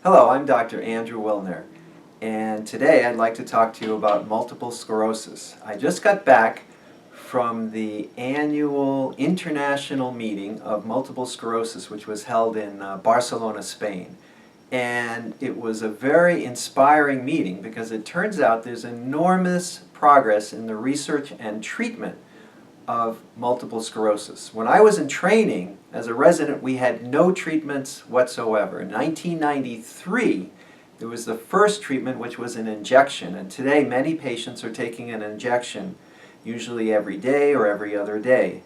Hello, I'm Dr. Andrew Wilner, and today I'd like to talk to you about multiple sclerosis. I just got back from the annual international meeting of multiple sclerosis, which was held in Barcelona, Spain. And it was a very inspiring meeting because it turns out there's enormous progress in the research and treatment of multiple sclerosis. When I was in training as a resident, we had no treatments whatsoever. In 1993, there was the first treatment, which was an injection, and today many patients are taking an injection usually every day or every other day.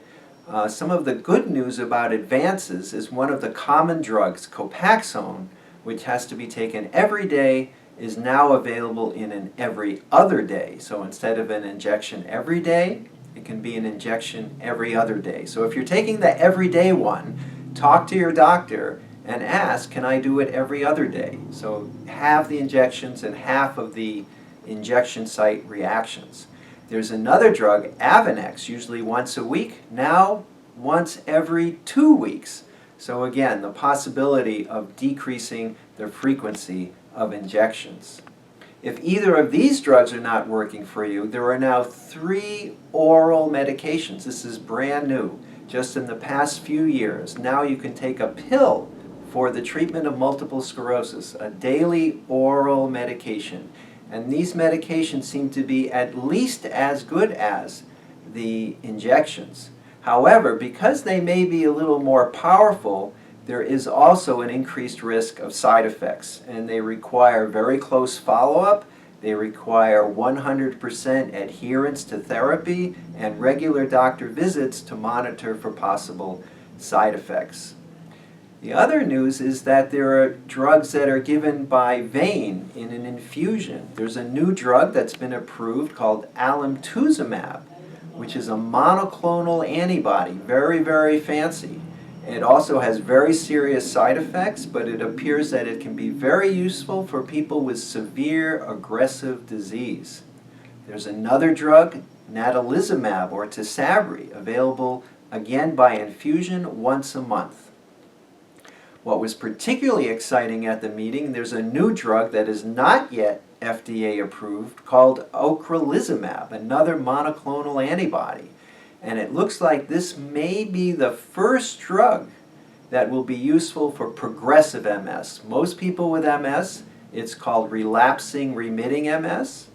Some of the good news about advances is one of the common drugs, Copaxone, which has to be taken every day, is now available in an every other day. So instead of an injection every day, it can be an injection every other day. So if you're taking the everyday one, talk to your doctor and ask, can I do it every other day? So have the injections and half of the injection site reactions. There's another drug, Avonex, usually once a week, now once every 2 weeks. So again, the possibility of decreasing the frequency of injections. If either of these drugs are not working for you, there are now 3 oral medications. This is brand new, just in the past few years. Now you can take a pill for the treatment of multiple sclerosis, a daily oral medication. And these medications seem to be at least as good as the injections. However, because they may be a little more powerful, there is also an increased risk of side effects, and they require very close follow-up. They require 100% adherence to therapy and regular doctor visits to monitor for possible side effects. The other news is that there are drugs that are given by vein in an infusion. There's a new drug that's been approved called alemtuzumab, which is a monoclonal antibody, very, very fancy. It also has very serious side effects, but it appears that it can be very useful for people with severe aggressive disease. There's another drug, natalizumab or Tisabri, available again by infusion once a month. What was particularly exciting at the meeting, there's a new drug that is not yet FDA approved called ocrelizumab, another monoclonal antibody. And it looks like this may be the first drug that will be useful for progressive MS. Most people with MS, it's called relapsing remitting MS,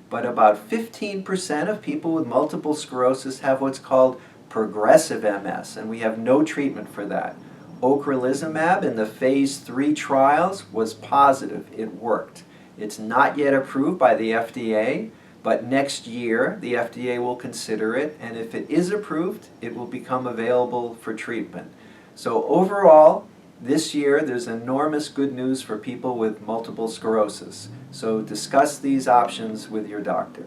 but about 15% of people with multiple sclerosis have what's called progressive MS, and we have no treatment for that. Ocrelizumab in the phase 3 trials was positive. It worked. It's not yet approved by the FDA, but next year the FDA will consider it, and if it is approved, it will become available for treatment. So overall, this year there's enormous good news for people with multiple sclerosis. So discuss these options with your doctor.